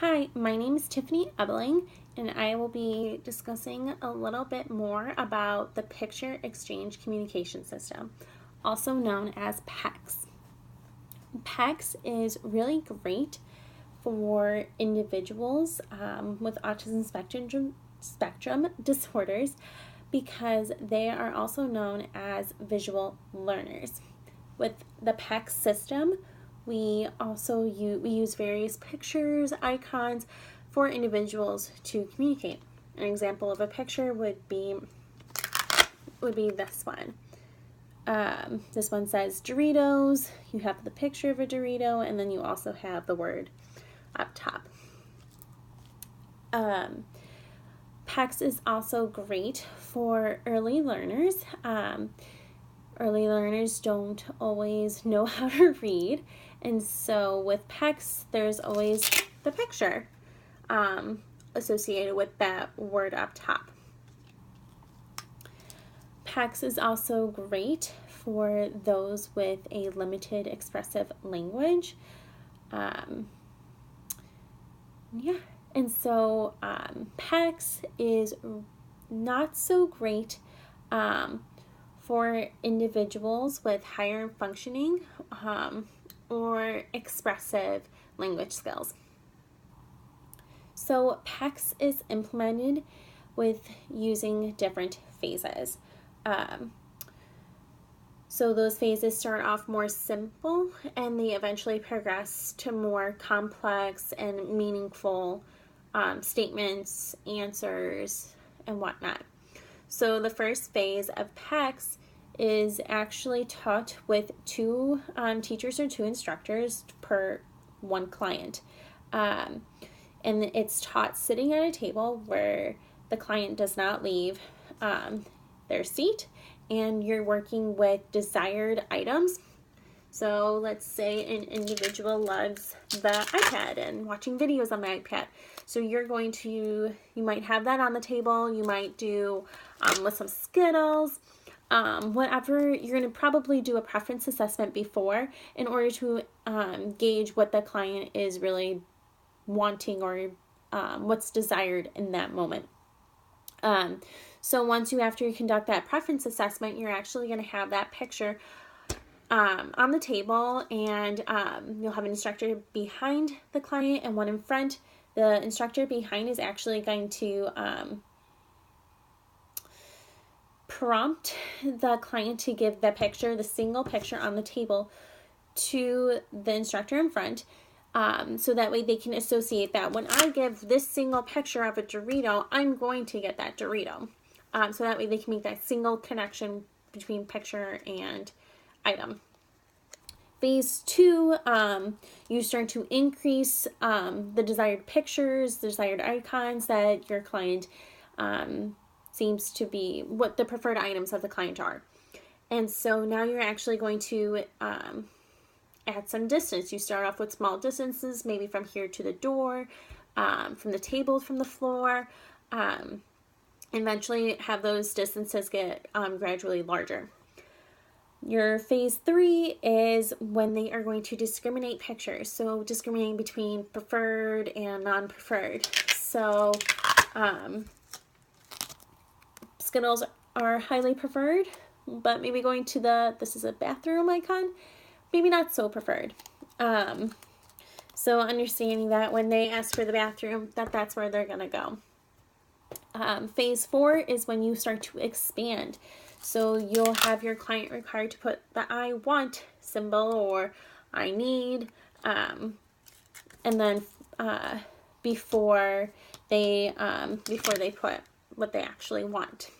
Hi, my name is Tiffany Ebeling, and I will be discussing a little bit more about the Picture Exchange Communication System, also known as PECS. PECS is really great for individuals with autism spectrum disorders because they are also known as visual learners. With the PECS system, we use various pictures, icons for individuals to communicate. An example of a picture would be this one. This one says Doritos. You have the picture of a Dorito, and then you also have the word up top. PECS is also great for early learners. Early learners don't always know how to read, and so with PECS, there's always the picture associated with that word up top. PECS is also great for those with a limited expressive language. And so PECS is not so great for individuals with higher functioning or expressive language skills. So PECS is implemented with using different phases. So those phases start off more simple and they eventually progress to more complex and meaningful statements, answers, and whatnot. So the first phase of PECS is actually taught with two teachers or two instructors per one client. And it's taught sitting at a table where the client does not leave their seat, and you're working with desired items. So let's say an individual loves the iPad and watching videos on the iPad. So you might have that on the table. You might do with some Skittles, whatever. You're going to probably do a preference assessment before in order to gauge what the client is really wanting or what's desired in that moment. So after you conduct that preference assessment, you're actually going to have that picture on the table, and you'll have an instructor behind the client and one in front. The instructor behind is actually going to prompt the client to give the single picture on the table to the instructor in front, so that way they can associate that. When I give this single picture of a Dorito, I'm going to get that Dorito. So that way they can make that single connection between picture and item. Phase 2, you start to increase the desired pictures, the desired icons that your client seems to be, what the preferred items of the client are. And so now you're actually going to add some distance. You start off with small distances, maybe from here to the door, from the table, from the floor. Eventually have those distances get gradually larger. Your phase 3 is when they are going to discriminate pictures. So discriminating between preferred and non-preferred. So Skittles are highly preferred, but maybe going to this is a bathroom icon, maybe not so preferred. So understanding that when they ask for the bathroom, that's where they're going to go. Phase 4 is when you start to expand. So you'll have your client required to put the I want symbol or I need, and then before they put what they actually want.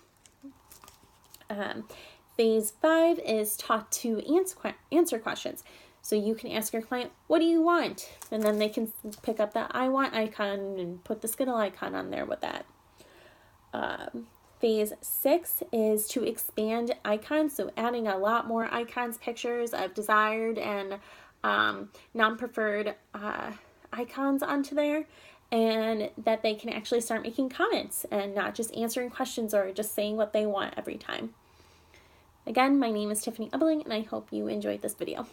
Phase 5 is taught to answer questions. So you can ask your client, what do you want? And then they can pick up the I want icon and put the Skittle icon on there with that. Phase 6 is to expand icons, so adding a lot more icons, pictures of desired and non-preferred icons onto there, and that they can actually start making comments and not just answering questions or just saying what they want every time. Again, my name is Tiffany Ebeling, and I hope you enjoyed this video.